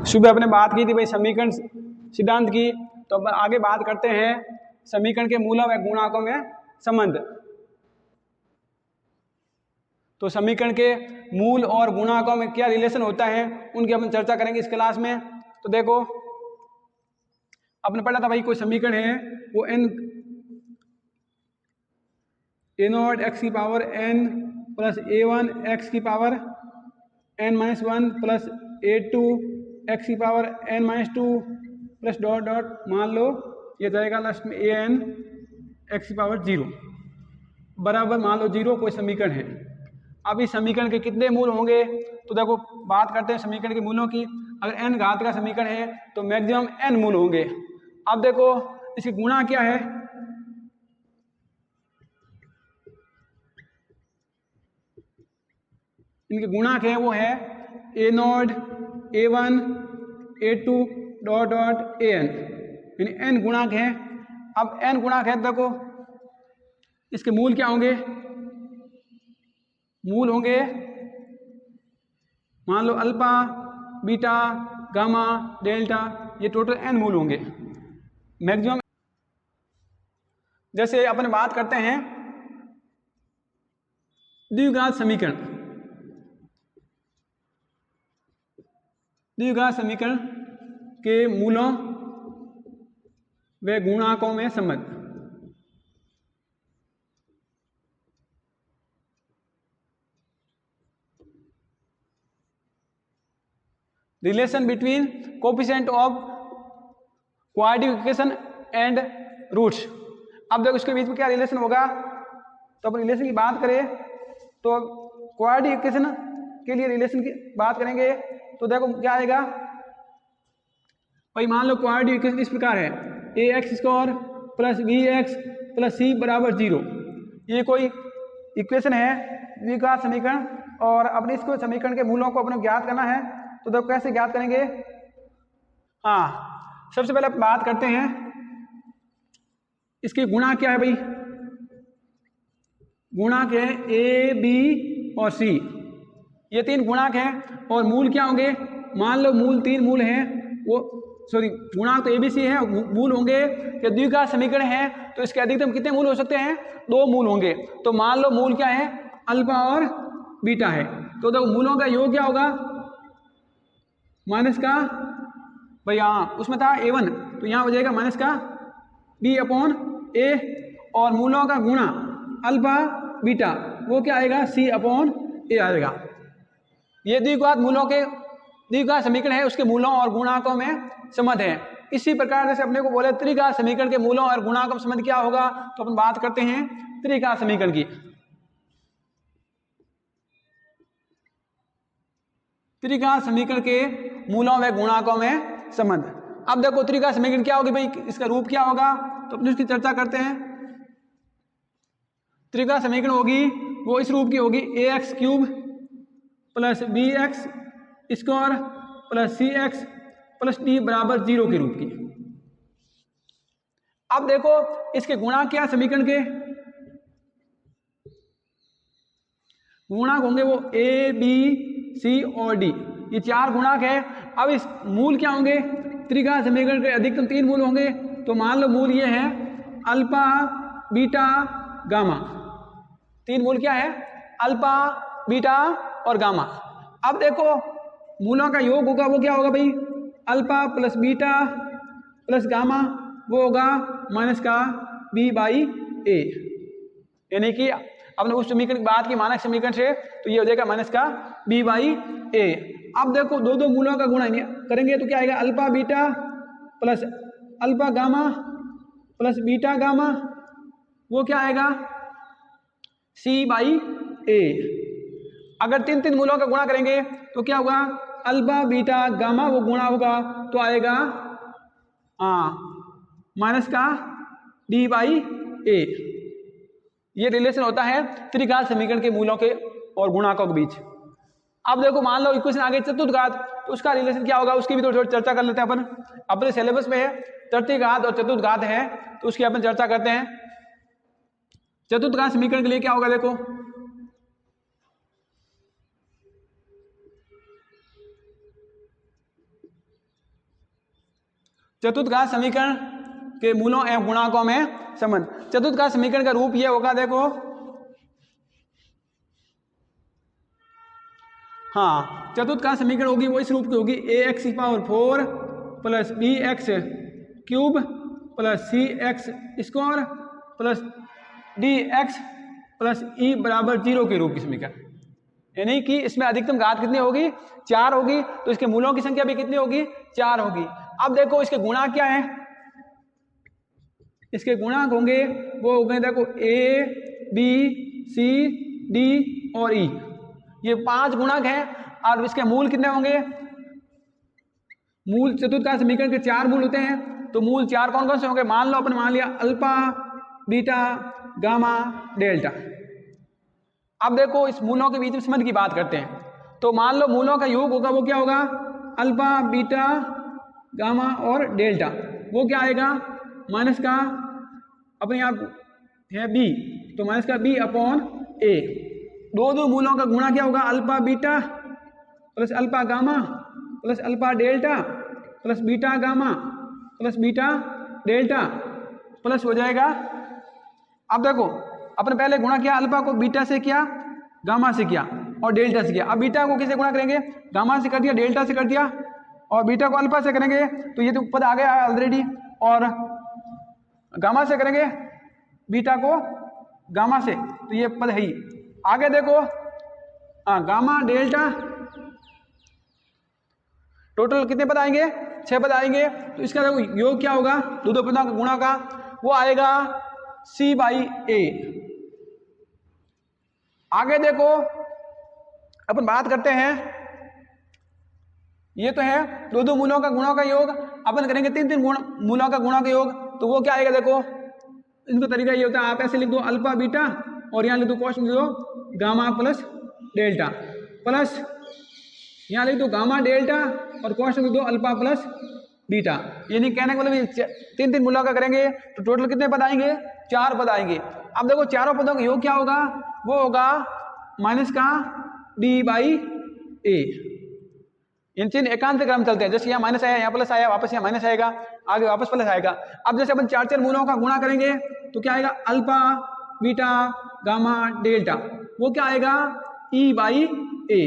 सुबह अपने बात की थी भाई समीकरण सिद्धांत की, तो अब आगे बात करते हैं समीकरण के मूलों व गुणांकों में संबंध। तो समीकरण के मूल और गुणांकों में क्या रिलेशन होता है उनकी अपन चर्चा करेंगे इस क्लास में। तो देखो आपने पढ़ा था भाई कोई समीकरण है वो ए नॉट एक्स की power n plus a1 X की power n-1 plus a2 X की power n-2 plus dot dot मान लो ये जाएगा लास्ट में an एक्स की पावर 0 बराबर मान लो 0 कोई समीकरण है। अब इस समीकरण के कितने मूल होंगे, तो देखो बात करते हैं समीकरण के मूलों की। अगर n घात का समीकरण है तो मैक्सिमम n मूल होंगे। अब देखो इसकी गुणा क्या है, इनके गुणांक है वो है A naught a1 a2 dot dot an, यानी n गुणांक है। अब n गुणांक है देखो इसके मूल क्या होंगे, मूल होंगे मान लो अल्फा बीटा गामा डेल्टा, ये टोटल n मूल होंगे मैक्सिमम। जैसे अपन बात करते हैं द्विघात समीकरण, द्विघात समीकरण के मूलों व गुणांकों में संबंध। Relation between coefficient of quadratic equation and roots. अब देखो इसके बीच में क्या रिलेशन होगा, तो अपन रिलेशन की बात करें तो क्वाड्रेटिक इक्वेशन के लिए रिलेशन की बात करेंगे तो देखो क्या आएगा भाई, मान लो क्वाड्रेटिक इक्वेशन इस प्रकार है A X square plus B X plus C बराबर 0। ये कोई इक्वेशन है द्विघात समीकरण, और अपने इसको समीकरण के मूलों को अपने ज्ञात करना है। तो देखो कैसे ज्ञात करेंगे, हाँ सबसे पहले बात करते हैं इसकी गुणांक क्या है भाई, गुणांक है ए बी और सी, ये तीन गुणांक हैं। और मूल क्या होंगे, मान लो मूल तीन मूल हैं, वो सॉरी गुणांक तो ए बी सी है, मूल होंगे कि द्विघात समीकरण है तो इसके अधिकतम कितने मूल हो सकते हैं, 2 मूल होंगे। तो मान लो मूल क्या है अल्फा और बीटा है, तो देखो मूलों का योग क्या होगा माइनस का भाई, हाँ उसमें था a1 तो यहाँ हो जाएगा माइनस का b अपॉन a, और मूलों का गुणा अल्फा बीटा वो क्या आएगा c अपॉन a आएगा। ये द्विघात मूलों के द्विघात समीकरण है, उसके मूलों और गुणांकों में संबंध है। इसी प्रकार जैसे अपने को बोले त्रिघात समीकरण के मूलों और गुणांकों में संबंध क्या होगा, तो अपन बात करते हैं त्रिघात समीकरण की। त्रिघात समीकरण के मूलों व गुणांकों में संबंध। अब देखो त्रिघात समीकरण क्या होगी भाई, इसका रूप क्या होगा, तो अपने उसकी चर्चा करते हैं। त्रिघात समीकरण होगी वो इस रूप की होगी A X cube plus B X square plus C X plus D बराबर 0 के रूप की। अब देखो इसके गुणांक क्या समीकरण के, गुणांक होंगे वो ए बी सी और डी, ये 4 गुणांक है। अब इस मूल क्या होंगे, त्रिघात समीकरण के अधिकतम 3 मूल होंगे। तो मान लो मूल ये है अल्फा बीटा गामा, 3 मूल क्या है अल्फा बीटा और गामा। अब देखो मूलों का योग होगा वो क्या होगा भाई, alpha plus beta plus gamma वो होगा माइनस का b बाई ए, यानी कि अपने उस समीकरण की बात की मानक समीकरण से, तो ये हो जाएगा माइनस का b बाई ए। अब देखो दो मूलों का गुणा करेंगे तो क्या आएगा alpha beta plus alpha gamma plus beta gamma वो क्या आएगा c बाई ए। अगर 3 मूलों का गुणा करेंगे तो क्या होगा अल्फा बीटा गामा वो गुणा होगा तो आएगा माइनस का d बाई ए। ये रिलेशन होता है त्रिघात समीकरण के मूलों के और गुणांकों के बीच। अब देखो मान लो इक्वेशन आगे चतुर्घात, तो उसका रिलेशन क्या होगा उसकी भी थोड़ी चर्चा कर लेते हैं अपन। अपने सिलेबस में है तृतीयघात और चतुर्घात है तो उसकी अपन चर्चा करते हैं। चतुर्घात समीकरण के लिए क्या होगा देखो, चतुर्थघात समीकरण के मूलों एवं गुणांकों में संबंध। चतुर्थघात समीकरण का रूप ये होगा, देखो, हाँ, चतुर्थघात समीकरण होगी वो इस रूप की होगी, ax⁴ plus bx³ plus cx² plus dx plus e बराबर 0 के रूप की समीकरण। यानी कि इसमें अधिकतम घात कितनी होगी, 4 होगी, तो इसके मूलों की संख्या भी कितनी होगी, 4 होगी। अब देखो इसके गुणांक क्या है, इसके गुणांक होंगे वो होंगे, देखो, a b c d और e, ये 5 गुणांक हैं। और इसके मूल कितने होंगे, मूल चतुर्थघात समीकरण के 4 मूल होते हैं, तो मूल 4 कौन कौन से होंगे, मान लो अपन मान लिया अल्फा बीटा गामा डेल्टा। अब देखो इस मूलों के बीच में संबंध की बात करते हैं, तो मान लो मूलों का योग होगा वो क्या होगा, अल्फा बीटा गामा और डेल्टा, वो क्या आएगा, माइनस का अपने यहाँ है b, तो माइनस का b अपॉन a। दो मूलों का गुणा क्या होगा, alpha beta plus alpha gamma plus alpha delta plus beta gamma plus beta delta plus हो जाएगा। अब देखो अपने पहले गुणा किया, अल्फा को बीटा से किया, गामा से किया और डेल्टा से किया। अब बीटा को किससे गुणा करेंगे, गामा से कर दिया, डेल्टा से कर दिया, और बीटा को अल्फा से करेंगे तो ये तो पद आ गया है ऑलरेडी, और गामा से करेंगे बीटा को गामा से, तो ये पद है ही। आगे देखो गामा डेल्टा, टोटल कितने पद आएंगे, 6 पद आएंगे, तो इसका देखो योग क्या होगा, दो पदों का गुणा का, वो आएगा c/a। आगे देखो अपन बात करते हैं, ये तो है दो मूलों का गुणों का योग, अपन करेंगे 3 मूलों का गुणों का योग, तो वो क्या आएगा, देखो इनका तरीका ये होता है, आप ऐसे लिख दो अल्फा बीटा और यहाँ लिख दो कॉस्ट लिख दो गामा प्लस डेल्टा, प्लस यहाँ लिख दो गामा डेल्टा और कॉस्ट लिख दो अल्फा प्लस बीटा। यानी कहने का मतलब 3 मूलों का करेंगे तो टोटल कितने पद आएंगे, 4 पद आएंगे। अब देखो चारों पदों का योग क्या होगा, वो होगा माइनस का d/a। इन चिन्ह एकांत क्रम चलते हैं, जैसे यहाँ माइनस आया, यहाँ प्लस आया, वापस यहाँ माइनस आएगा, आगे वापस प्लस आएगा। अब जैसे अपन 4 मूलों का गुणा करेंगे तो क्या आएगा, अल्फा बीटा गामा डेल्टा, वो क्या आएगा e/a।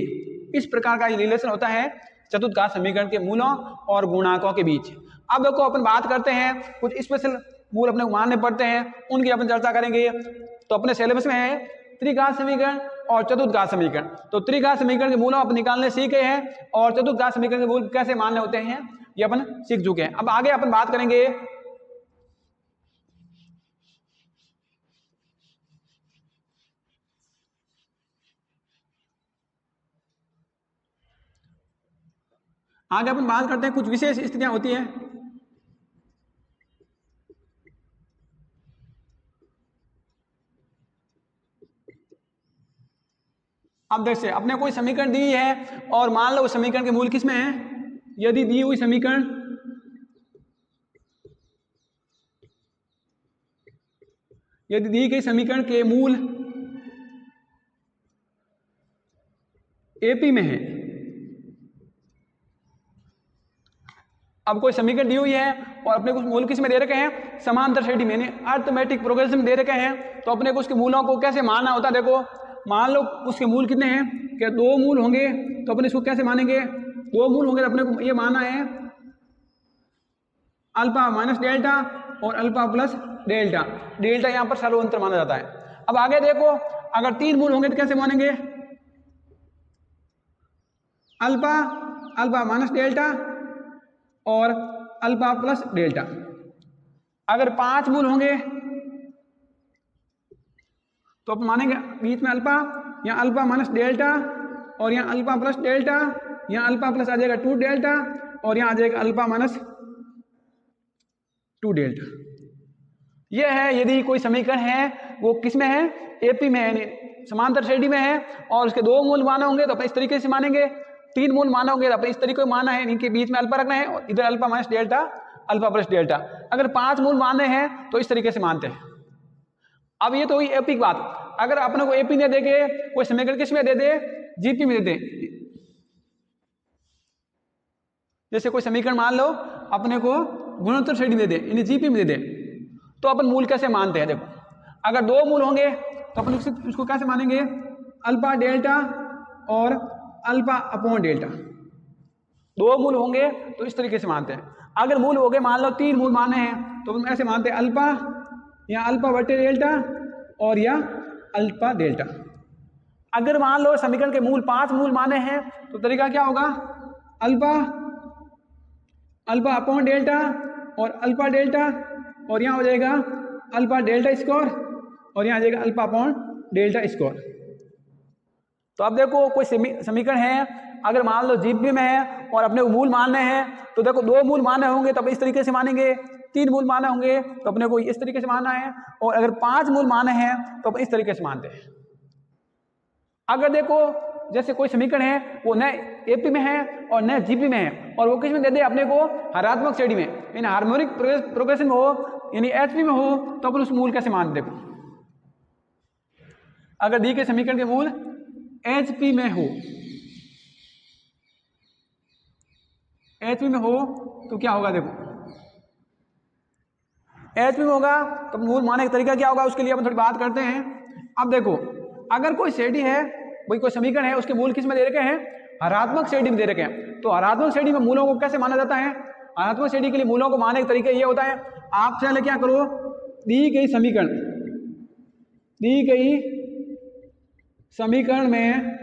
इस प्रकार का रिलेशन होता है चतुर्थघात समीकरण के मूलों और गुणांकों के बीच। अब देखो अपन बात करते हैं कुछ स्पेशल मूल अपने मानने पड़ते हैं, उनकी अपन चर्चा करेंगे। तो अपने सिलेबस में है त्रिघात समीकरण और चतुर्थघात समीकरण। तो त्रिघात समीकरण के मूल अपन निकालने सीखे हैं और चतुर्थघात समीकरण के मूल कैसे मानने होते हैं ये अपन सीख चुके हैं। अब आगे अपन बात करेंगे करते हैं कुछ विशेष स्थितियां होती हैं। अब देखिए अपने कोई समीकरण दी है और मान लो उस समीकरण के मूल किसमें है, यदि दी हुई समीकरण दी गई समीकरण के मूल एपी में है। अब कोई समीकरण दी हुई है और अपने कुछ मूल किसमें दे रखे हैं, समांतर श्रेणी में, अर्थमेटिक प्रोग्रेशन में दे रखे हैं। तो अपने को उसके मूलों को कैसे मानना होता है, देखो मान लो उसके मूल कितने हैं, क्या 2 मूल होंगे, तो अपने इसको कैसे मानेंगे, 2 मूल होंगे तो अपने को ये मानना है अल्फा माइनस डेल्टा और अल्फा प्लस डेल्टा। डेल्टा यहाँ पर सर्वंतर माना जाता है। अब आगे देखो अगर 3 मूल होंगे तो कैसे मानेंगे, अल्फा माइनस डेल्टा और अल्फा प्लस डेल्टा। अगर 5 मूल होंगे तो अपन मानेंगे बीच में अल्फा, यहाँ अल्फा माइनस डेल्टा और यहाँ अल्फा प्लस डेल्टा, यहाँ अल्फा प्लस आ जाएगा 2 डेल्टा और यहाँ आ जाएगा अल्फा माइनस 2 डेल्टा। यह है यदि कोई समीकरण है वो किस में है, एपी में है, समांतर श्रेणी में है और उसके 2 मूल माने होंगे तो अपन इस तरीके से मानेंगे, 3 मूल माना होंगे तो अपन इस तरीके से माना है, इनके बीच में अल्फा रखना है और इधर alpha minus delta alpha plus delta. अगर 5 मूल माने हैं तो इस तरीके से मानते हैं। अब ये तो हुई एपी की बात। अगर अपने को एपी ने दे के कोई समीकरण किस में दे दे, जीपी में दे दे, जैसे कोई समीकरण मान लो अपने को गुणोत्तर श्रेणी में दे दें, यानी जीपी में दे दें, तो अपन मूल कैसे मानते हैं? देखो, अगर दो मूल होंगे तो अपन उसको कैसे मानेंगे? अल्फा डेल्टा और अल्फा अपॉन डेल्टा। दो मूल होंगे तो इस तरीके से मानते हैं। अगर मूल हो गए, मान लो 3 मूल माने हैं, तो हम ऐसे मानते हैं अल्फा या अल्फा बटे डेल्टा और या अल्फा डेल्टा। अगर मान लो समीकरण के मूल 5 मूल माने हैं तो तरीका क्या होगा? अल्फा अल्फा अपॉन डेल्टा और अल्फा डेल्टा, और यहाँ हो जाएगा अल्फा डेल्टा स्क्वायर और यहाँ आ जाएगा अल्फा अपॉन डेल्टा स्क्वायर। तो अब देखो कोई समीकरण है, अगर मान लो जीपी में है और अपने को मूल मानने हैं, तो देखो 2 मूल माने होंगे तो इस तरीके से मानेंगे, 3 मूल माने होंगे तो अपने को इस तरीके से मानना है, और अगर 5 मूल माने हैं तो अपन इस तरीके से मानते हैं। अगर देखो जैसे कोई समीकरण है वो न एपी में है और न जीपी में है, और वो किस में दे दे अपने को? हरात्मक श्रेणी में, यानी हार्मोनिक प्रोग्रेशन में हो, यानी एचपी में हो, तो अपन उस मूल कैसे मानते? देखो, अगर दी के समीकरण के मूल एचपी में हो, एचपी में हो तो क्या होगा? देखो, एचपी में होगा तो मूल मानने का तरीका क्या होगा, उसके लिए अपन थोड़ी बात करते हैं। अब देखो, अगर कोई श्रेणी है, भाई कोई समीकरण है, उसके मूल किस में दे रखे हैं? हरात्मक श्रेणी में दे रखे हैं। तो हरात्मक श्रेणी में मूलों को कैसे माना जाता है? हरात्मक श्रेणी के लिए मूलों को मानने का तरीका ये होता है, आप पहले क्या करो, दी गई समीकरण में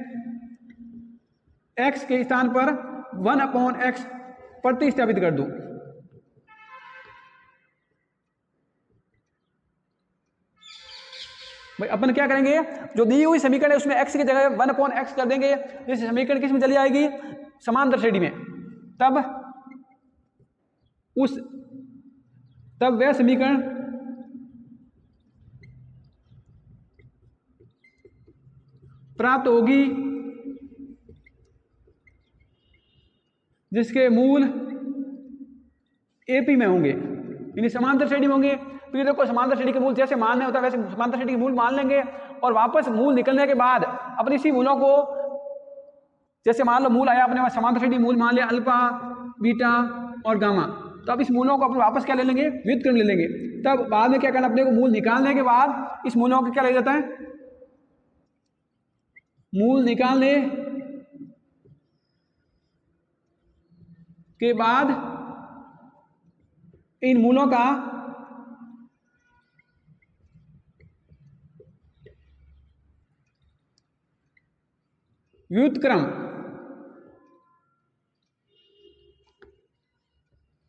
x के स्थान पर 1/x प्रतिस्थापित कर दो। भाई अपन क्या करेंगे, जो दी हुई समीकरण है उसमें x की जगह 1/x कर देंगे, जिस समीकरण किस में चली जाएगी? समांतर श्रेणी में। तब वह समीकरण प्राप्त होगी जिसके मूल एपी में होंगे, यानी समांतर श्रेणी में होंगे। तो ये देखो, समांतर श्रेणी के मूल जैसे मानने होता है वैसे समांतर श्रेणी के मूल मान लेंगे, और वापस मूल निकलने के बाद अपने इसी मूलों को, जैसे मान लो मूल आया अपने समांतर श्रेणी मूल मान लिया अल्फा, बीटा और गामा, तो अब इस मूलों को अपन वापस क्या ले लेंगे? व्युत्क्रम ले लेंगे। तब बाद में क्या करना, अपने को मूल निकालने के बाद इस मूलों को क्या ले जाता है? मूल निकालने के बाद इन मूलों का व्युत्क्रम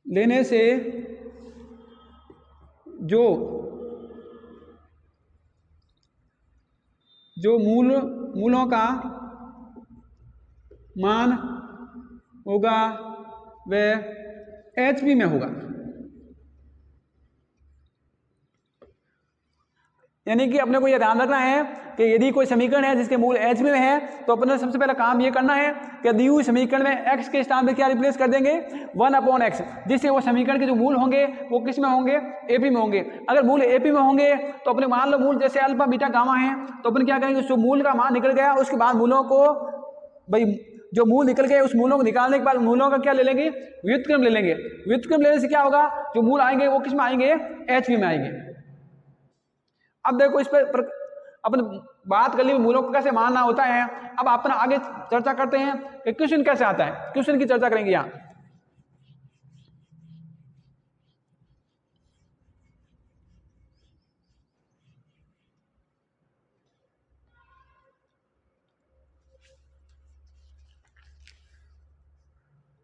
लेने से जो मूलों का मान होगा वह एचपी में होगा। यानी कि अपने को यह ध्यान रखना है कि यदि कोई समीकरण है जिसके मूल एच में है, तो अपने सबसे पहला काम यह करना है कि दी हुई समीकरण में x के स्थान पे क्या रिप्लेस कर देंगे? 1/x, जिससे वो समीकरण के जो मूल होंगे वो किस में होंगे? एपी में होंगे। अगर मूल एपी में होंगे तो अपने मान लो मूल जैसे अल्फा बीटा गामा है, तो अपन क्या करेंगे, जो मूल का मान निकल गया उसके बाद मूलों को, भाई जो मूल निकल गए उस मूलों को निकालने के बाद मूलों का क्या ले लेंगे? व्युत्क्रम ले लेंगे। व्युत्क्रम लेने से क्या होगा, जो मूल आएंगे वो किस में आएंगे? एचपी में आएंगे। अब देखो, इस पर अपन बात कर ली मूलों को कैसे मानना होता है। अब अपन आगे चर्चा करते हैं कि क्वेश्चन कैसे आता है। क्वेश्चन की चर्चा करेंगे यहां।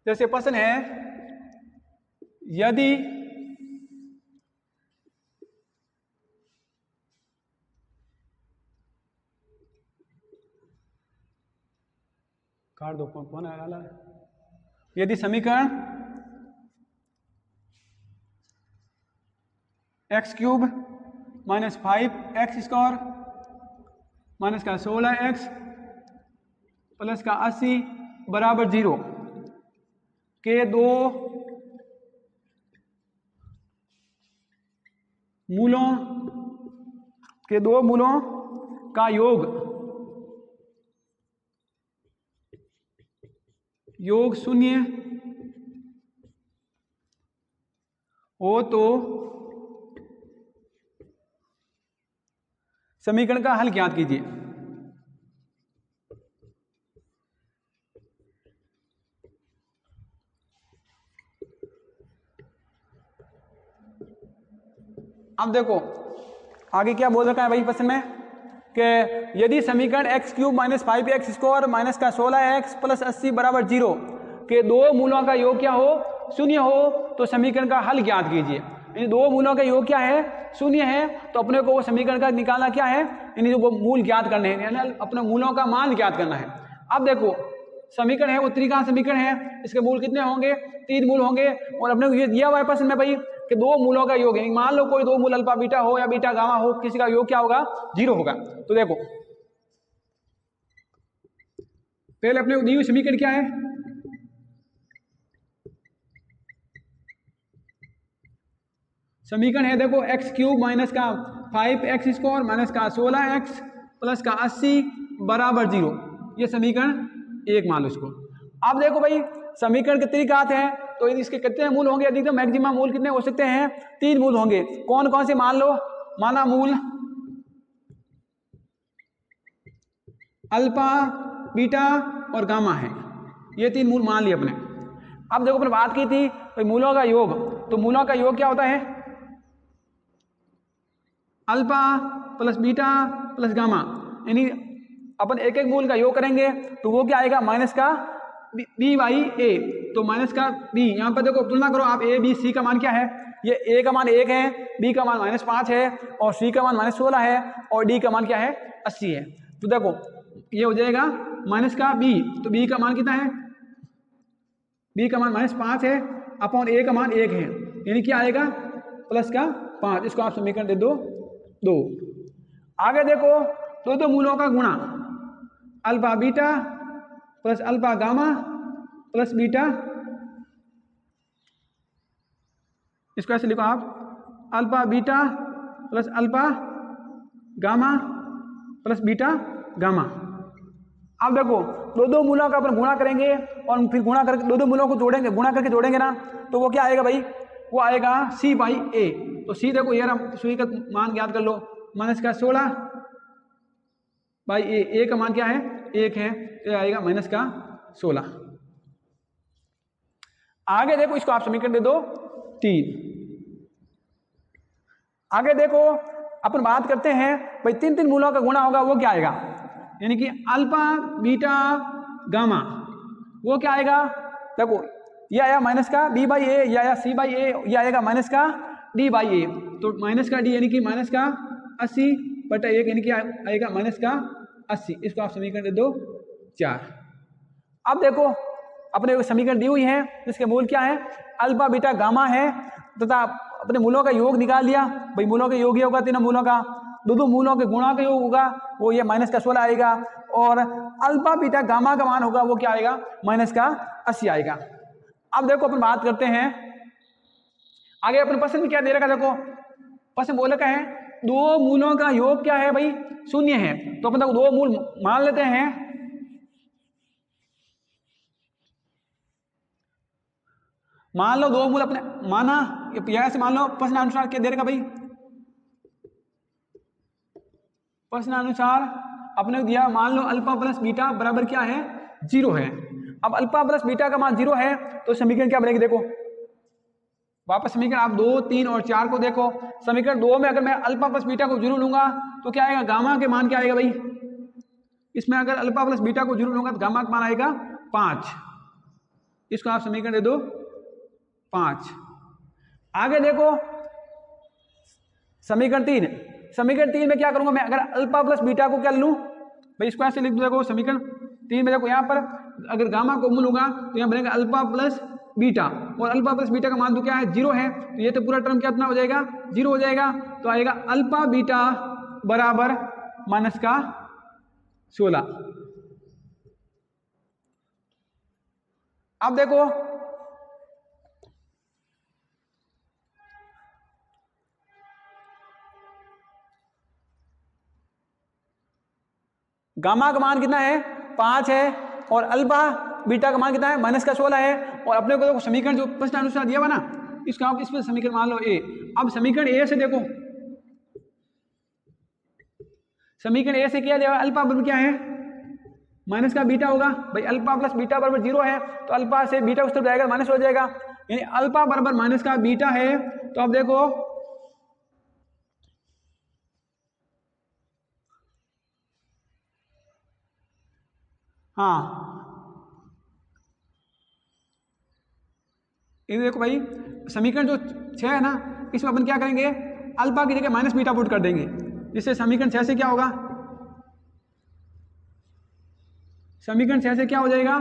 जैसे प्रश्न है, यदि काट दो, कौन आया? यदि समीकरण x³ - 5x² माइनस का 16x प्लस का 80 बराबर 0 के दो मूलों का योग 0 हो तो समीकरण का हल ज्ञात कीजिए। अब देखो आगे क्या बोल रखा है भाई प्रश्न में कि यदि समीकरण x cube minus 5x square minus का 16x प्लस 80 बराबर 0 के दो मूलों का योग क्या हो, शून्य हो, तो समीकरण का हल ज्ञात कीजिए। यानी दो मूलों का योग क्या है, शून्य है, तो अपने को वो समीकरण का निकालना क्या है, यानी वो मूल ज्ञात करने हैं, यानी अपने मूलों का मान ज्ञात करना है। अब देखो समीकरण है वो त्रिघात समीकरण है, इसके मूल कितने होंगे, 3 मूल होंगे, और अपने को ये दिया हुआ है प्रश्न में भाई कि दो मूलों का योग है। मान लो कोई दो मूल अल्फा बीटा हो या बीटा गामा हो, किसी का योग क्या होगा, 0 होगा। तो देखो पहले अपने को दी हुई समीकरण क्या है, समीकरण है देखो x क्यूब माइनस का 5x स्क्वायर माइनस का 16x प्लस का 80 बराबर 0, ये समीकरण 1 मान लो इसको। अब देखो भाई समीकरण कितनी घात है, तो इसके कितने मूल होंगे, अधिकतम मैक्सिमम मूल कितने हो सकते हैं, 3 मूल होंगे। कौन कौन से मान लो, माना मूल अल्फा बीटा और गामा है, ये 3 मूल मान लिए अपने। अब देखो अपने बात की थी भाई मूलों का योग, तो मूलों का योग क्या होता है, alpha plus beta plus gamma, यानी अपन एक एक मूल का योग करेंगे तो वो क्या आएगा, माइनस का बी बाई ए, तो माइनस का बी। यहाँ पर देखो तुलना करो आप, ए बी सी का मान क्या है, ये ए का मान 1 है, बी का मान -5 है, और सी का मान -16 है, और डी का मान क्या है, 80 है। तो देखो ये हो जाएगा माइनस का बी, तो बी का मान कितना है, बी का मान -5 है अपॉन ए का मान 1 है, यानी क्या आएगा प्लस का 5। इसको आप समीकरण दे दो 2। आगे देखो दो मूलों का गुणा, alpha beta plus alpha gamma plus beta, इसको ऐसे लिखो आप, alpha beta plus alpha gamma plus beta gamma. अब देखो दो मूलों का अपन गुणा करेंगे और फिर गुणा करके दो मूलों को जोड़ेंगे, गुणा करके जोड़ेंगे ना, तो वो क्या आएगा भाई, वो आएगा c बाई ए। तो c देखो यार सुई का मान ज्ञात कर लो, माइनस का 16 बाई ए का मान क्या है, 1 है, तो आएगा माइनस का 16। आगे देखो इसको आप समीकरण दे दो 3। आगे देखो अपन बात करते हैं भाई 3 मूलों का गुणा होगा, वो क्या आएगा, यानी कि अल्फा बीटा गामा, वो क्या आएगा, देखो ये आया माइनस का बी बाई ए, ये आया सी बाई ए, ये आएगा माइनस का डी बाई ए, तो माइनस का डी यानी कि माइनस का 80/1, यानी कि आएगा माइनस का 80। इसको आप समीकरण दे दो 4। अब देखो अपने को समीकरण दी हुई है, इसके मूल क्या है, अल्फा बीटा गामा है, तथा अपने मूलों का योग निकाल लिया। भाई मूलों का योग होगा तीनों मूलों का, दो मूलों के गुणा का योग होगा, वो ये माइनस का 16 आएगा, और अल्फा बीटा गामा का मान होगा वो क्या आएगा, माइनस का 80 आएगा। अब देखो अपन बात करते हैं आगे, अपन प्रश्न में क्या दे रखा, देखो प्रश्न बोल रखा है दो मूलों का योग क्या है भाई, 0 है, तो अपन दो मूल मान लेते हैं। मान लो दो मूल अपने माना, यहां से मान लो प्रश्न अनुसार क्या दे रखा भाई, प्रश्न अनुसार अपने को दिया, मान लो अल्फा प्लस बीटा बराबर क्या है, 0 है। अब अल्फा प्लस बीटा का मान 0 है, तो समीकरण क्या बनेगी, देखो वापस समीकरण आप 2, 3 और 4 को देखो। समीकरण 2 में अगर मैं अल्फा प्लस बीटा को 0 लूंगा तो क्या आएगा, गामा के मान क्या आएगा भाई, इसमें अगर अल्फा प्लस बीटा को 0 लूंगा तो गामा का मान आएगा 5। इसको आप समीकरण दे दो 5। आगे देखो समीकरण 3, समीकरण 3 में क्या करूंगा मैं, अगर अल्फा प्लस बीटा को क्या लूं भाई, इसको ऐसे लिख दो, देखो समीकरण 3 में देखो यहाँ पर अगर गामा को लूंगा तो यहाँ बनेगा अल्फा प्लस बीटा, और अल्फा प्लस बीटा का मान तो क्या है, 0 है, तो ये तो पूरा टर्म क्या हो जाएगा, 0 हो जाएगा, तो आएगा अल्फा बीटा बराबर माइनस का 16। अब देखो गामा का मान कितना है, 5 है, और अल्फा बीटा का मान कितना है, माइनस का 16 है। और अपने को तो समीकरण जो प्रश्न अनुसार दिया हुआ ना, इसको आप इसमें समीकरण मान लो ए। अब समीकरण ए से देखो, समीकरण ए से क्या देगा, अल्फा बराबर क्या है माइनस का बीटा होगा भाई, अल्फा प्लस बीटा बराबर 0 है, तो अल्फा से बीटा उस तरफ जाएगा माइनस हो जाएगा, यानी अल्फा बराबर माइनस का बीटा है। तो अब देखो हाँ ये देखो भाई समीकरण जो 6 है ना, इसमें अपन क्या करेंगे, अल्फा की जगह माइनस बीटा पुट कर देंगे, जिससे समीकरण 6 से क्या होगा, समीकरण 6 से क्या हो जाएगा,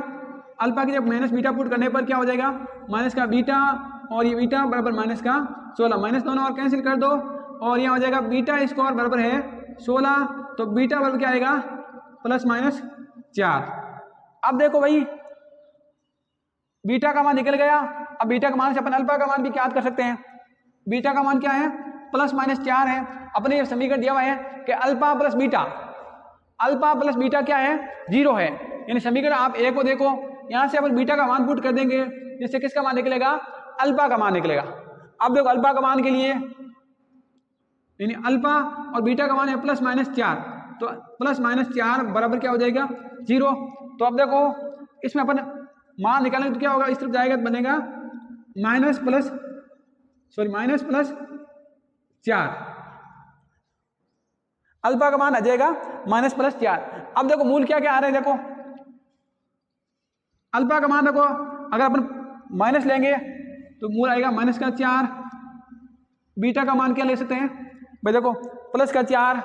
अल्फा की जब माइनस बीटा पुट करने पर क्या हो जाएगा, माइनस का बीटा और ये बीटा बराबर माइनस का 16, माइनस दोनों और कैंसिल कर दो और यहाँ हो जाएगा बीटा स्क्वायर बराबर है 16, तो बीटा बराबर क्या आएगा प्लस माइनस 4। अब देखो भाई बीटा का मान निकल गया, अब बीटा का मान से अपन अल्फा का मान भी याद कर सकते हैं, बीटा का मान क्या है प्लस माइनस 4 है। अपने ये समीकरण दिया हुआ है कि alpha plus beta, alpha plus beta क्या है 0 है, यानी समीकरण आप ए को देखो, यहां से अपन बीटा का मान पुट कर देंगे, जिससे किसका मान निकलेगा, अल्फा का मान निकलेगा। अब देखो अल्फा का मान के लिए यानी अल्फा और बीटा का मान है प्लस माइनस 4, तो प्लस माइनस 4 बराबर क्या हो जाएगा 0। तो अब देखो इसमें अपन मान निकालेंगे तो क्या होगा, इस तरफ जाएगा तो बनेगा माइनस प्लस 4, अल्फा का मान आ जाएगा माइनस प्लस 4। अब देखो मूल क्या क्या आ रहे हैं, देखो अल्फा का मान देखो अगर अपन माइनस लेंगे तो मूल आएगा माइनस का 4, बीटा का मान क्या ले सकते हैं भाई, देखो प्लस का 4,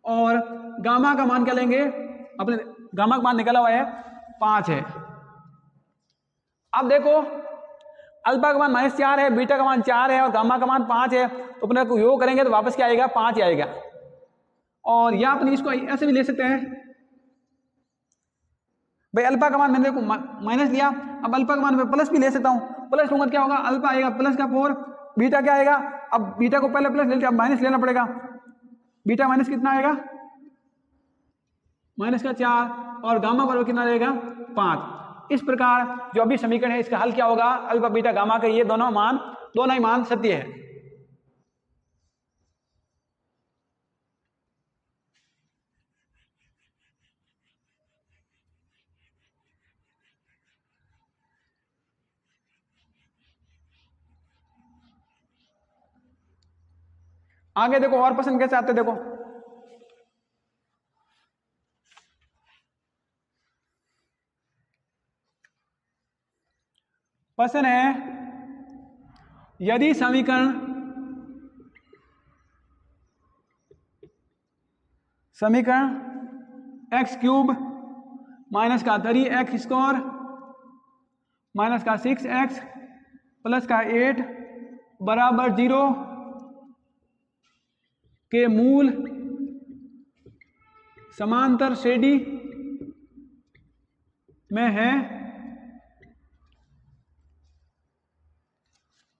और गामा का मान क्या लेंगे, अपने गामा का मान निकला हुआ है 5 है। अब देखो अल्फा का मान माइनस 4 है, बीटा का मान 4 है और गामा का मान 5 है, तो अपने को योग करेंगे तो वापस क्या आएगा 5 ही आएगा। और या अपन इसको ऐसे भी ले सकते हैं भाई, अल्फा का मान मैंने देखो माइनस लिया, अब अल्फा का मान मैं प्लस भी ले सकता हूँ, प्लस लूंगा क्या होगा, अल्फा आएगा प्लस का 4, बीटा क्या आएगा, अब बीटा को पहले प्लस लेते अब माइनस लेना पड़ेगा, बीटा माइनस कितना आएगा माइनस का 4, और गामा बराबर कितना रहेगा 5। इस प्रकार जो अभी समीकरण है इसका हल क्या होगा, अल्फा बीटा गामा के ये दोनों ही मान सत्य है। आगे देखो और प्रश्न कैसे आते देखो, प्रश्न है यदि समीकरण एक्स क्यूब माइनस का 3x स्क्वायर माइनस का 6x प्लस का 8 बराबर 0 के मूल समांतर श्रेणी में है,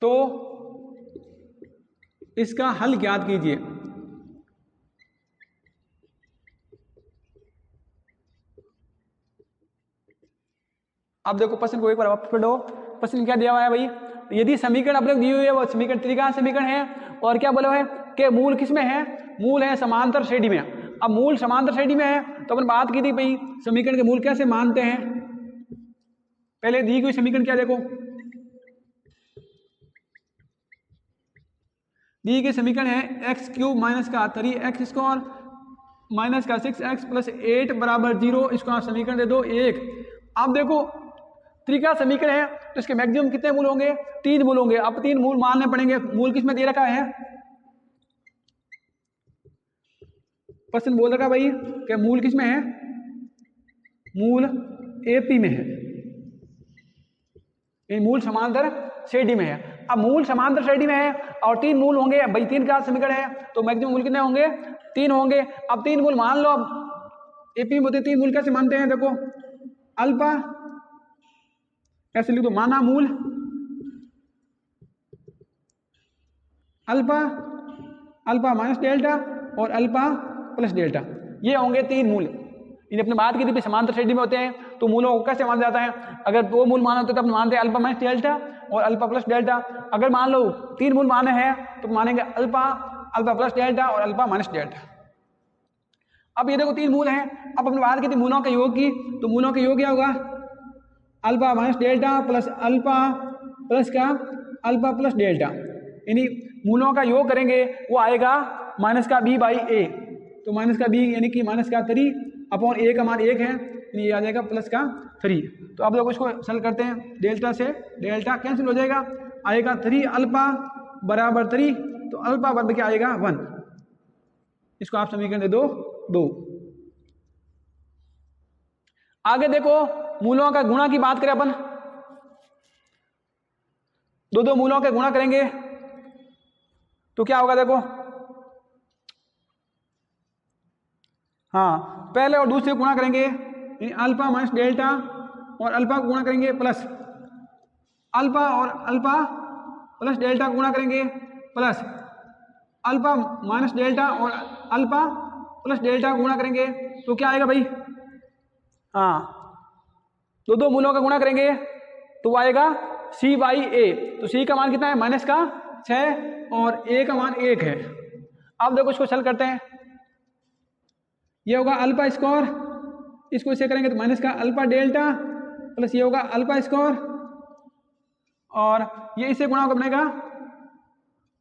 तो इसका हल ज्ञात कीजिए। अब देखो प्रश्न को एक बार वापस पढ़ो, प्रश्न क्या दिया हुआ है भाई, यदि समीकरण अपने दी हुई है वो समीकरण त्रिकोण समीकरण है, और क्या बोला है कि मूल किसमें है, मूल है समांतर श्रेणी में। अब मूल समांतर श्रेणी में है तो अपन बात की थी भाई समीकरण के मूल कैसे मानते हैं, पहले दी हुई समीकरण क्या देखो, दी गई समीकरण है एक्स क्यूब माइनस का 3x स्क्वायर माइनस का 6x प्लस 8 बराबर 0, इसको आप समीकरण दे दो 1। अब देखो त्रिकोण समीकरण है तो इसके मैक्सिमम कितने मूल होंगे, 3 मूल होंगे। अब 3 मूल मानने पड़ेंगे, मूल किसमें दे रखा है, प्रश्न बोल रखा भाई कि मूल किसमें है, मूल एपी में है, मूल समांतर श्रेणी में है। अब मूल समांतर श्रेणी में है और 3 मूल होंगे भाई, 3 का समीकरण है तो मैक्सिमम मूल कितने होंगे, 3 होंगे। अब 3 मूल मान लो, अब एपी में होते 3 मूल कैसे मानते हैं, देखो अल्फा ऐसे लिख दो, माना मूल अल्फा, अल्फा माइनस डेल्टा और अल्फा प्लस डेल्टा, ये होंगे 3 मूल। इन्हें अपने बात की थी समांतर श्रेणी में होते हैं तो मूलों को कैसे माना जाता है, अगर 2 मूल माना होते तो अपन मानते हैं अल्फा माइनस डेल्टा, और अल्फा प्लस डेल्टा। अगर मान लो 3 मूल माने हैं तो मानेंगे अल्फा, अल्फा प्लस डेल्टा और अल्फा माइनस डेल्टा। अब ये देखो 3 मूल हैं, अब अपने बात की थी मूलों के योग की, तो मूलों का योग क्या होगा, alpha minus delta plus alpha plus का अल्फा प्लस डेल्टा, यानी मूलों का योग करेंगे वो आएगा माइनस का बी बाई ए। तो माइनस का बी यानी कि माइनस का 3 अपॉन ए का मान 1 है, ये आ जाएगा प्लस का 3। तो आप लोग इसको सॉल्व करते हैं, डेल्टा से डेल्टा कैंसिल हो जाएगा, आएगा 3 अल्फा बराबर 3, तो अल्फा बराबर क्या आएगा 1। इसको आप समीकरण दे दो 2। आगे देखो मूलों का गुणा की बात करें अपन, दो मूलों के गुणा करेंगे तो क्या होगा देखो, हाँ पहले और दूसरे गुणा करेंगे, अल्फा माइनस डेल्टा और अल्फा को गुणा करेंगे प्लस अल्फा और अल्फा प्लस डेल्टा को गुणा करेंगे प्लस अल्फा माइनस डेल्टा और अल्फा प्लस डेल्टा को गुणा करेंगे तो क्या आएगा भाई, हाँ दो मूलों का गुणा करेंगे तो आएगा सी बाई ए। तो सी का मान कितना है, माइनस का 6 और ए का मान 1 है। अब देखो इसको हल करते हैं, ये होगा अल्फा स्क्वायर, इसको इसे करेंगे तो माइनस का अल्फा डेल्टा प्लस ये होगा अल्फा स्क्वायर और ये इससे गुणा होकर बनेगा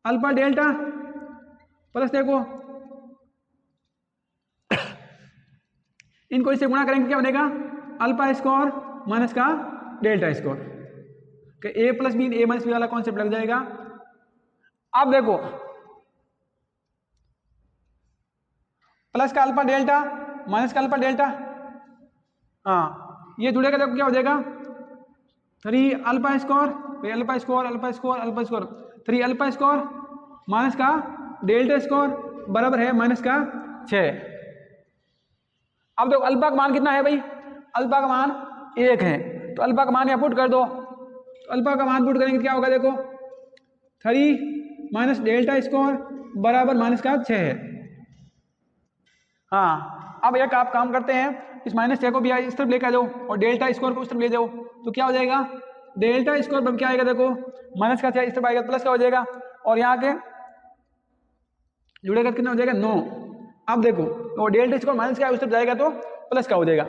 अल्फा डेल्टा प्लस देखो इनको इससे गुणा करेंगे क्या बनेगा, अल्फा स्क्वायर माइनस का डेल्टा स्क्वायर, कि ए प्लस बी ए माइनस बी वाला कॉन्सेप्ट लग जाएगा। अब देखो प्लस का अल्फा डेल्टा माइनस का अल्फा डेल्टा, हाँ ये जुड़ेगा तो क्या हो जाएगा 3 alpha square alpha square alpha square alpha square 3 alpha square minus का डेल्टा स्क्वायर बराबर है माइनस का 6। अब देखो अल्फा का मान कितना है भाई, अल्फा का मान 1 है, तो अल्फा का मान यहाँ पुट कर दो, तो अल्फा का मान पुट करेंगे क्या होगा देखो 3 माइनस डेल्टा स्क्वायर बराबर माइनस का 6 है। हाँ अब एक आप काम करते हैं, इस माइनस 6 को भी इस तरफ लेकर जाओ और डेल्टा स्क्वायर को उस तरफ ले जाओ, तो क्या हो जाएगा डेल्टा स्क्वायर पर क्या आएगा देखो माइनस का 6 इस तरफ आएगा प्लस का हो जाएगा और यहाँ के जुड़ेगा कितना हो जाएगा 9। अब देखो और डेल्टा स्क्वायर माइनस का उस तरफ जाएगा तो प्लस का हो जाएगा,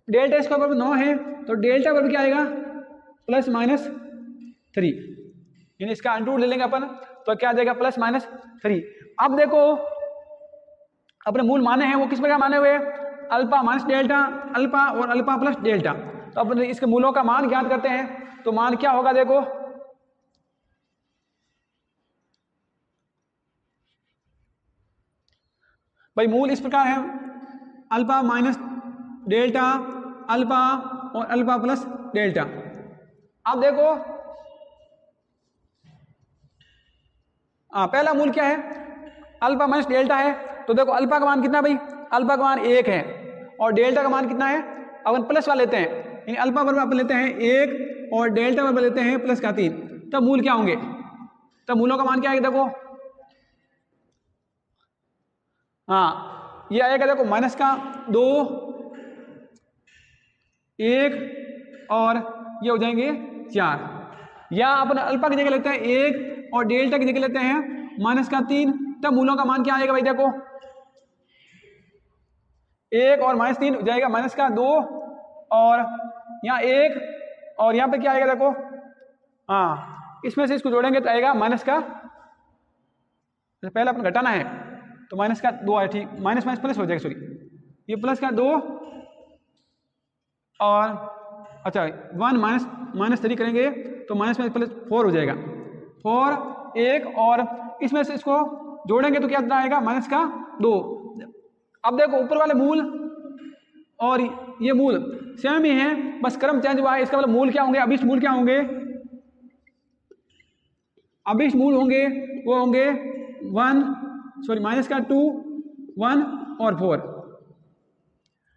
डेल्टा स्क्वायर पर 9 है तो डेल्टा पर क्या आएगा प्लस माइनस 3, यानी इसका अंडर ले लेंगे अपन तो क्या आ जाएगा प्लस माइनस 3। अब देखो अपने मूल माने हैं वो किस प्रकार माने हुए, अल्फा माइनस डेल्टा अल्फा और अल्फा प्लस डेल्टा। तो अपन इसके मूलों का मान ज्ञात करते हैं, तो मान क्या होगा देखो भाई, मूल इस प्रकार है अल्फा माइनस डेल्टा अल्फा और अल्फा प्लस डेल्टा। अब देखो पहला मूल क्या है, अल्फा माइनस डेल्टा है, तो देखो अल्फा का मान कितना भाई, अल्फा का मान 1 है और डेल्टा का मान कितना है, अपन प्लस वाला लेते हैं, यानी अल्फा बराबर अपन लेते हैं 1 और डेल्टा बराबर लेते हैं प्लस का 3, तब मूल क्या होंगे, तब मूलों का मान क्या आएगा देखो, हाँ ये आएगा देखो माइनस का 2 1 और ये हो जाएंगे 4, या अपन अल्फा की जगह लेते हैं 1 और डेल्टा की जगह लेते हैं माइनस का 3, तब मूलों का मान क्या आएगा भाई देखो 1 और माइनस 3 हो जाएगा माइनस का 2 और यहाँ 1 और यहाँ पे क्या आएगा देखो, हाँ इसमें से इसको जोड़ेंगे तो आएगा माइनस का, पहले अपन घटाना है तो माइनस का 2 है, ठीक माइनस माइनस प्लस हो जाएगा, सॉरी ये प्लस का 2 और अच्छा 1 माइनस 3 करेंगे तो माइनस माइनस प्लस 4 हो जाएगा, 4 1 और इसमें से इसको जोड़ेंगे तो क्या आएगा माइनस का 2। अब देखो ऊपर वाले मूल और ये मूल सेम ही है, बस क्रम चेंज हुआ है, इसका मतलब मूल क्या होंगे, अभिष्ट मूल क्या होंगे, अभिष्ट मूल होंगे वो होंगे माइनस का 2 1 और 4,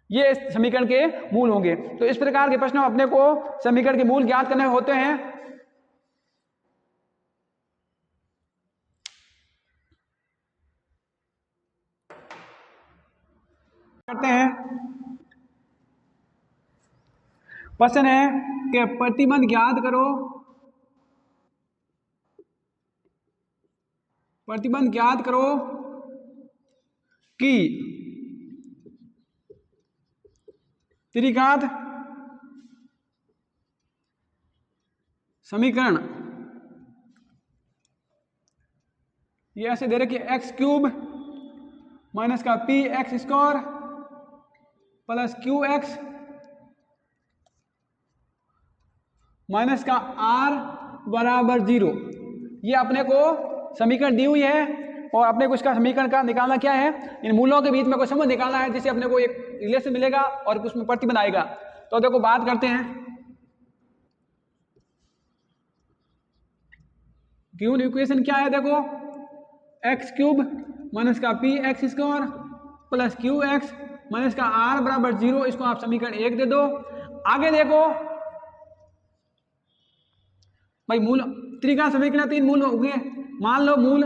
ये समीकरण के मूल होंगे। तो इस प्रकार के प्रश्न अपने को समीकरण के मूल ज्ञात करने होते हैं। करते हैं प्रश्न है कि प्रतिबंध ज्ञात करो प्रतिबंध ज्ञात करो कि त्रिघात समीकरण, ये ऐसे दे रखे एक्स क्यूब माइनस का P x square plus Q x minus का आर बराबर 0। ये अपने को समीकरण दी हुई है और अपने को इसका समीकरण का निकालना क्या है, इन मूलों के बीच में कोई संबंध निकालना है जिससे अपने को एक रिलेशन मिलेगा और उसमें प्रतिबंध आएगा। तो देखो बात करते हैं, गिवन इक्वेशन क्या है, देखो एक्स क्यूब माइनस का P x square plus Q x minus का आर बराबर 0, इसको आप समीकरण 1 दे दो। आगे देखो भाई मूल त्रिघात समीकरण 3 मूल हो गए, मान लो मूल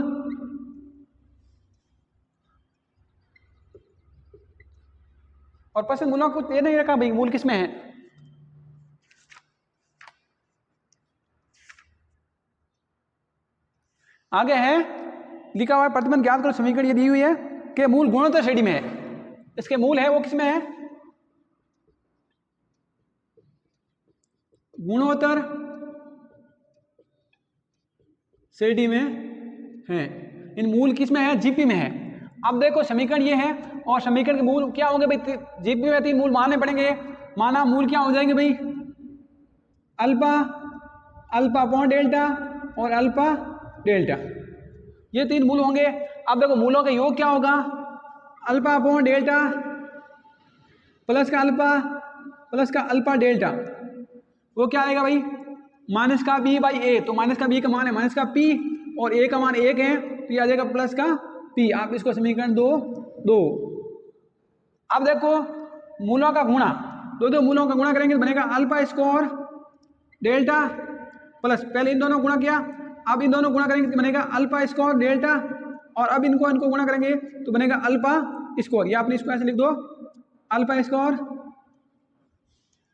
और प्रश्न मूलों को दे नहीं रखा भाई मूल किसमें है। आगे है लिखा हुआ है प्रतिबंध ज्ञात करो समीकरण, ये दी हुई है कि मूल गुणोत्तर श्रेणी में है, इसके मूल है वो किसमें है, गुणोत्तर श्रेणी में है। इन मूल किसमें है, जीपी में है। अब देखो समीकरण ये है और समीकरण के मूल क्या होंगे भाई, जीपी में 3 मूल मानने पड़ेंगे। माना मूल क्या हो जाएंगे भाई, अल्फा, अल्फा अपॉन डेल्टा और अल्फा डेल्टा, ये 3 मूल होंगे। अब देखो मूलों का योग क्या होगा, अल्फा अपॉन डेल्टा प्लस का अल्फा डेल्टा, वो क्या आएगा भाई, माइनस का बी बाई ए। तो माइनस का बी का मान है माइनस का पी और ए का मान 1 है, तो ये आ जाएगा प्लस का पी। आप इसको समीकरण 2 अब देखो मूलों का गुणा, दो मूलों का गुणा करेंगे तो बनेगा अल्फा स्क्वायर डेल्टा प्लस, पहले इन दोनों गुणा किया, अब इन दोनों गुणा करेंगे तो बनेगा अल्फा स्क्वायर डेल्टा, और अब इनको गुणा करेंगे तो बनेगा अल्फा स्क्वायर। या आपने इसको ऐसे लिख दो अल्फा स्क्वायर,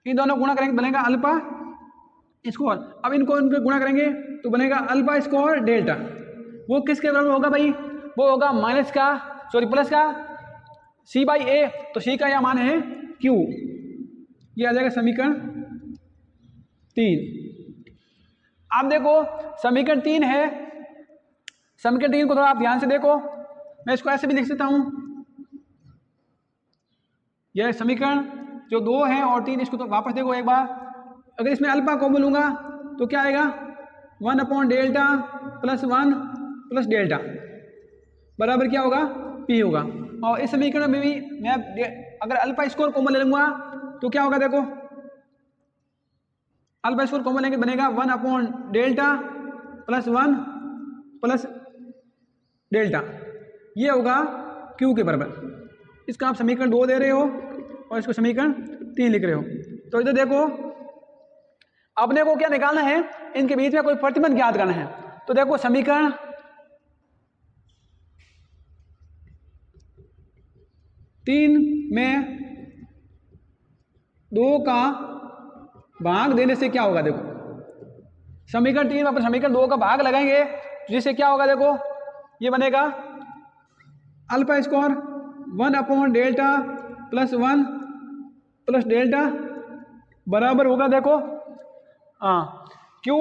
इन दोनों गुणा करेंगे तो बनेगा अल्फा स्क्वायर। अब इनको गुणा करेंगे तो बनेगा अल्फा स्क्वायर डेल्टा। वो किसके बराबर होगा भाई, वो होगा प्लस का सी बाई ए, तो सी का यह मान है क्यू। ये आ जाएगा समीकरण 3। अब देखो समीकरण 3 है, समीकरण 3 को थोड़ा आप ध्यान से देखो, मैं इसको ऐसे भी लिख सकता हूं, यह समीकरण जो 2 है और 3, इसको तो वापस देखो एक बार। अगर इसमें अल्फा को बोलूंगा तो क्या आएगा, 1 upon delta plus 1 plus delta बराबर क्या होगा, पी होगा। और इस समीकरण में भी मैं अगर अल्फा स्क्वायर कॉमन ले लूंगा तो क्या होगा, देखो अल्फा स्क्वायर कॉमन लेंगे बनेगा 1 upon delta plus 1 plus delta, ये होगा क्यू के बराबर। इसका आप समीकरण 2 दे रहे हो और इसको समीकरण 3 लिख रहे हो। तो इधर देखो अपने को क्या निकालना है, इनके बीच में कोई प्रतिबंध ज्ञात करना है। तो देखो समीकरण 3 में 2 का भाग देने से क्या होगा, देखो समीकरण 3 में अपन समीकरण 2 का भाग लगाएंगे जिससे क्या होगा, देखो ये बनेगा alpha square 1 upon delta plus 1 plus delta बराबर होगा, देखो क्यू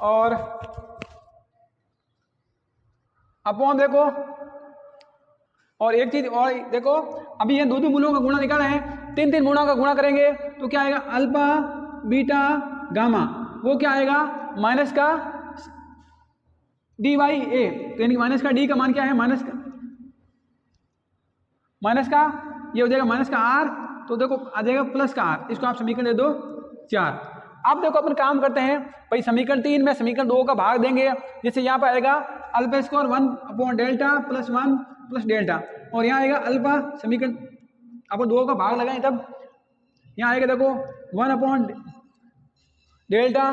और अपॉन, देखो और एक चीज और देखो, अभी ये 2 मूलों का गुणा निकाला है, 3 गुणों का गुणा करेंगे तो क्या आएगा, अल्फा बीटा गामा, वो क्या आएगा माइनस का डी बाई ए। तो यानी माइनस का डी का मान क्या है, माइनस का ये हो जाएगा माइनस का आर, तो देखो आ जाएगा प्लस का आर। इसको आप समीकरण दे दो 4। अब देखो अपन काम करते हैं भाई, समीकरण 3 में समीकरण 2 का भाग देंगे जिससे यहाँ पर आएगा alpha square 1 upon delta plus 1 plus delta, और यहाँ आएगा अल्फा, समीकरण अपन 2 का भाग लगाएं तब यहाँ आएगा, देखो 1 upon delta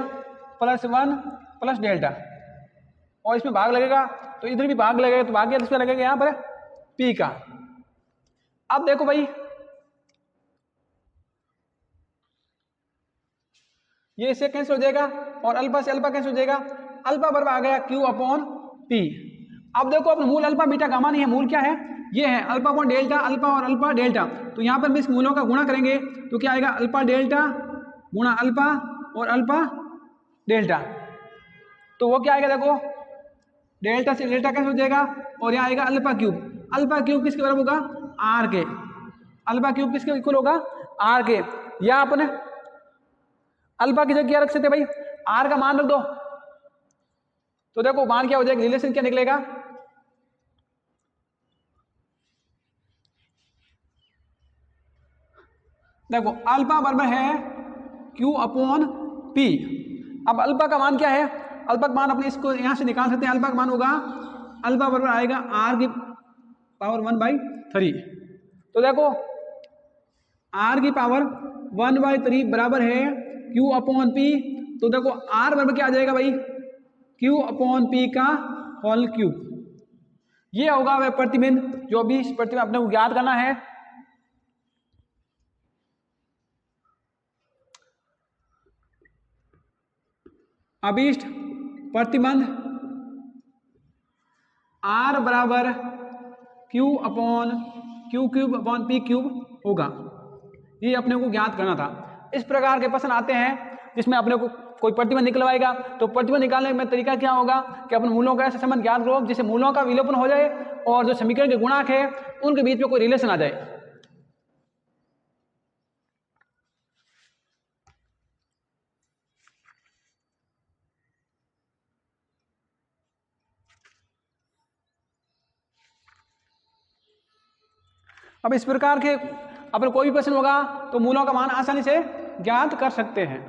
plus 1 plus delta, और इसमें भाग लगेगा तो इधर भी भाग लगेगा, तो भाग इसमें लगेगा यहाँ पर पी का। अब देखो भाई ये इससे कैंसिल हो जाएगा और अल्फा से अल्फा कैंसिल हो जाएगा, अल्फा बराबर आ गया क्यू अपॉन पी। अब देखो अपना मूल अल्फा बीटा गामा नहीं है, मूल क्या है, ये है अल्फा अपॉन डेल्टा, अल्फा और अल्फा डेल्टा। तो यहाँ पर हम इस मूलों का गुणा करेंगे तो क्या आएगा, अल्फा डेल्टा गुणा अल्फा और अल्फा डेल्टा। तो वो क्या आएगा, देखो डेल्टा से डेल्टा कैंसिल हो जाएगा और यहाँ आएगा अल्फा क्यूब। अल्फा क्यूब किसके बराबर होगा, आर के। अल्फा क्यूब किसके इक्वल होगा, आर के। या अपने अल्फा की जगह क्या रख सकते हैं भाई, आर का मान रख दो। तो देखो मान क्या हो जाएगा, रिलेशन क्या निकलेगा, देखो अल्फा बराबर है क्यू अपॉन पी। अब अल्फा का मान क्या है, अल्फा का मान अपने इसको यहां से निकाल सकते हैं। अल्फा का मान होगा, अल्फा बराबर आएगा आर की पावर 1/3। तो देखो आर की पावर 1/3 बराबर है क्यू अपॉन पी। तो देखो आर बराबर क्या आ जाएगा भाई, क्यू अपॉन पी का होल क्यूब। ये होगा वह प्रतिबिंब, जो भी प्रतिबिंब अपने को ज्ञात करना है। अभीष्ट प्रतिबंध आर बराबर Q upon Q cube upon P cube होगा। ये अपने को ज्ञात करना था। इस प्रकार के प्रश्न आते हैं जिसमें अपने को कोई प्रतिबंध निकलवाएगा। तो प्रतिबंध निकालने में तरीका क्या होगा कि अपन मूलों का ऐसा संबंध ज्ञात करो जिससे मूलों का विलोपन हो जाए और जो समीकरण के गुणांक है उनके बीच में कोई रिलेशन आ जाए। अब इस प्रकार के अपन कोई भी प्रश्न होगा तो मूलों का मान आसानी से ज्ञात कर सकते हैं।